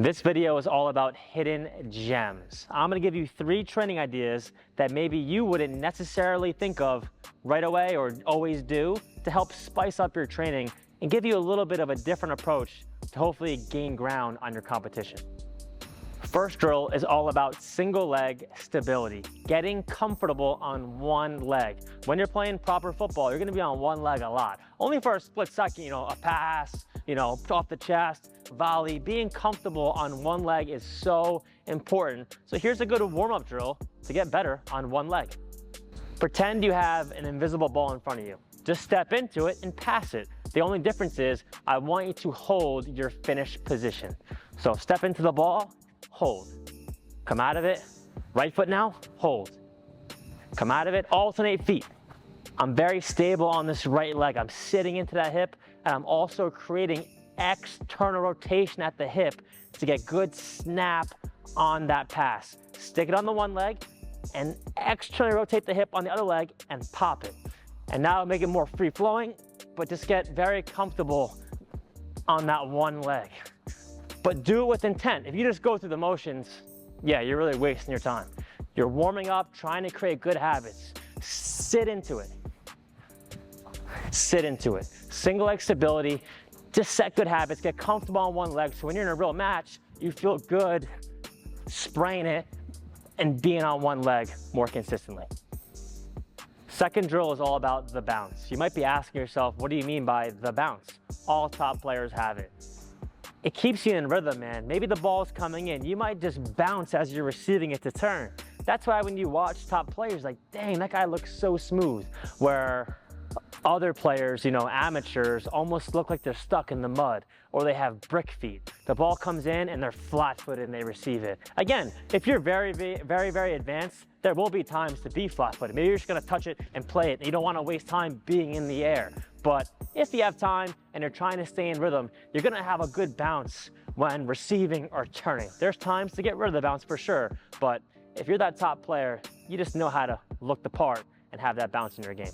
This video is all about hidden gems. I'm gonna give you 3 training ideas that maybe you wouldn't necessarily think of right away or always do to help spice up your training and give you a little bit of a different approach to hopefully gain ground on your competition. First drill is all about single leg stability, getting comfortable on one leg. When you're playing proper football, you're gonna be on one leg a lot. Only for a split second, a pass, off the chest, volley. Being comfortable on one leg is so important. So here's a good warm-up drill to get better on one leg. Pretend you have an invisible ball in front of you. Just step into it and pass it. The only difference is I want you to hold your finished position. So step into the ball, hold. Come out of it, right foot now, hold. Come out of it, alternate feet. I'm very stable on this right leg. I'm sitting into that hip, and I'm also creating external rotation at the hip to get good snap on that pass. Stick it on the one leg and externally rotate the hip on the other leg and pop it. And now make it more free flowing, but just get very comfortable on that one leg. But do it with intent. If you just go through the motions, yeah, you're really wasting your time. You're warming up, trying to create good habits. Sit into it. Sit into it. Single leg stability, just set good habits, get comfortable on one leg so when you're in a real match, you feel good spraying it and being on one leg more consistently. Second drill is all about the bounce. You might be asking yourself, what do you mean by the bounce? All top players have it. It keeps you in rhythm, man. Maybe the ball's coming in. You might just bounce as you're receiving it to turn. That's why when you watch top players, like, dang, that guy looks so smooth. Where other players, amateurs, almost look like they're stuck in the mud or they have brick feet. The ball comes in and they're flat-footed and they receive it. Again, if you're very, very advanced, there will be times to be flat-footed. Maybe you're just gonna touch it and play it and you don't wanna waste time being in the air. But if you have time and you're trying to stay in rhythm, you're gonna have a good bounce when receiving or turning. There's times to get rid of the bounce for sure, but if you're that top player, you just know how to look the part and have that bounce in your game.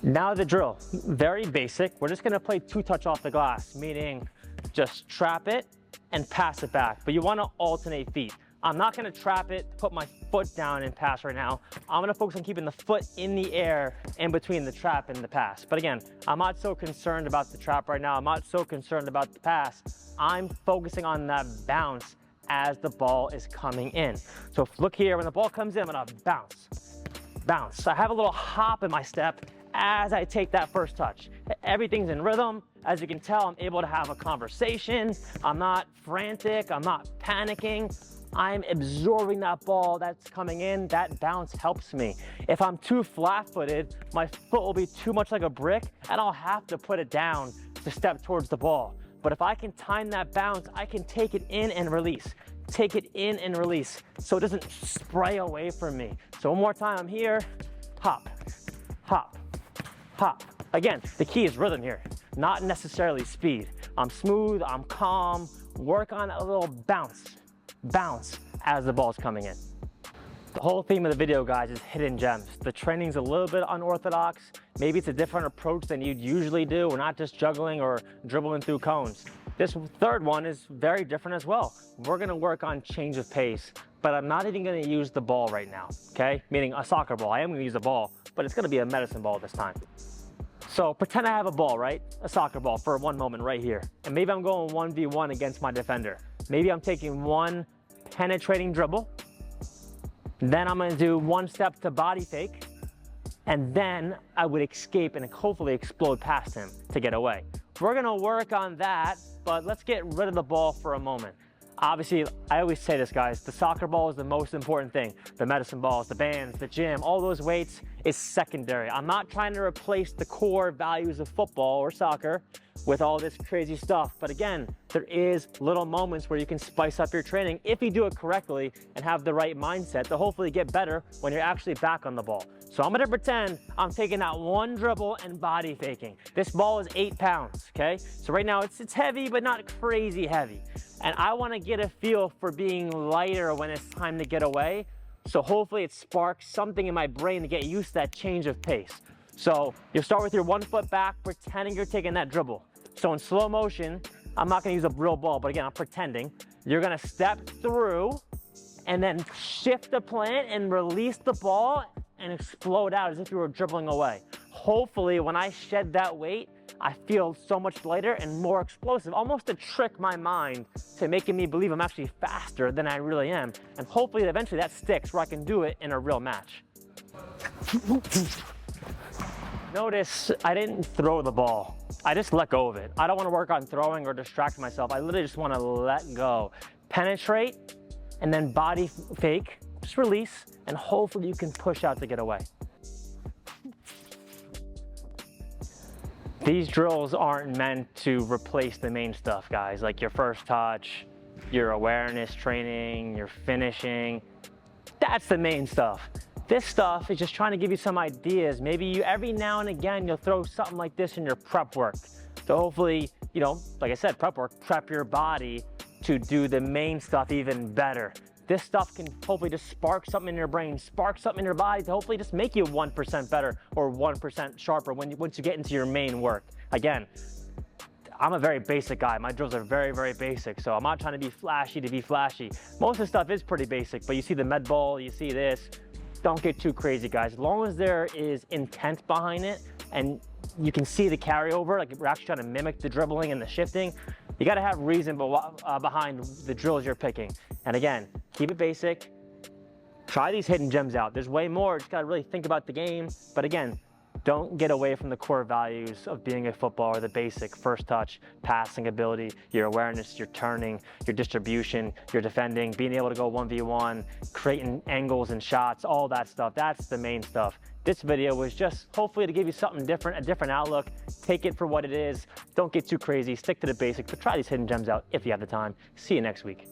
Now the drill, very basic. We're just gonna play 2-touch off the glass, meaning just trap it and pass it back, but you wanna alternate feet. I'm not gonna trap it, put my foot down and pass right now. I'm gonna focus on keeping the foot in the air in between the trap and the pass. But again, I'm not so concerned about the trap right now. I'm not so concerned about the pass. I'm focusing on that bounce as the ball is coming in. So look here, when the ball comes in, I'm gonna bounce, bounce. So I have a little hop in my step as I take that first touch. Everything's in rhythm. As you can tell, I'm able to have a conversation. I'm not frantic, I'm not panicking. I'm absorbing that ball that's coming in. That bounce helps me. If I'm too flat-footed, my foot will be too much like a brick and I'll have to put it down to step towards the ball. But if I can time that bounce, I can take it in and release. Take it in and release so it doesn't spray away from me. So one more time, I'm here, hop, hop, hop. Again, the key is rhythm here, not necessarily speed. I'm smooth, I'm calm, work on a little bounce as the ball's coming in. The whole theme of the video, guys, is hidden gems. The training's a little bit unorthodox. Maybe it's a different approach than you'd usually do. We're not just juggling or dribbling through cones. This third one is very different as well. We're gonna work on change of pace, but I'm not even gonna use the ball right now, okay? Meaning a soccer ball. I am gonna use a ball, but it's gonna be a medicine ball this time. So pretend I have a ball, right? A soccer ball for one moment right here. And maybe I'm going 1v1 against my defender. Maybe I'm taking one penetrating dribble. Then I'm gonna do one step to body fake. And then I would escape and hopefully explode past him to get away. We're gonna work on that, but let's get rid of the ball for a moment. Obviously, I always say this, guys, the soccer ball is the most important thing. The medicine balls, the bands, the gym, all those weights is secondary. I'm not trying to replace the core values of football or soccer with all this crazy stuff. But again, there is little moments where you can spice up your training if you do it correctly and have the right mindset to hopefully get better when you're actually back on the ball. So I'm gonna pretend I'm taking that one dribble and body faking. This ball is 8 pounds, okay? So right now it's heavy, but not crazy heavy. And I wanna get a feel for being lighter when it's time to get away. So hopefully it sparks something in my brain to get used to that change of pace. So you'll start with your one foot back, pretending you're taking that dribble. So in slow motion, I'm not gonna use a real ball, but again, I'm pretending. You're gonna step through and then shift the plant and release the ball and explode out as if you were dribbling away. Hopefully, when I shed that weight, I feel so much lighter and more explosive, almost to trick my mind to making me believe I'm actually faster than I really am. And hopefully, eventually that sticks where I can do it in a real match. Notice I didn't throw the ball. I just let go of it. I don't want to work on throwing or distract myself. I literally just want to let go. Penetrate, and then body fake, just release, and hopefully you can push out to get away. These drills aren't meant to replace the main stuff, guys, like your first touch, your awareness training, your finishing. That's the main stuff. This stuff is just trying to give you some ideas. Maybe you, every now and again, you'll throw something like this in your prep work. So hopefully, you know, like I said, prep work, prep your body to do the main stuff even better. This stuff can hopefully just spark something in your brain, spark something in your body to hopefully just make you 1% better or 1% sharper once you get into your main work. Again, I'm a very basic guy. My drills are very, very basic. So I'm not trying to be flashy to be flashy. Most of the stuff is pretty basic, but you see the med ball, you see this. Don't get too crazy, guys. As long as there is intent behind it and you can see the carryover, like we're actually trying to mimic the dribbling and the shifting, you gotta have reason behind the drills you're picking. And again, keep it basic. Try these hidden gems out. There's way more, just gotta really think about the game. But again, don't get away from the core values of being a footballer, the basic first touch, passing ability, your awareness, your turning, your distribution, your defending, being able to go 1v1, creating angles and shots, all that stuff. That's the main stuff. This video was just hopefully to give you something different, a different outlook. Take it for what it is. Don't get too crazy, stick to the basics, but try these hidden gems out if you have the time. See you next week.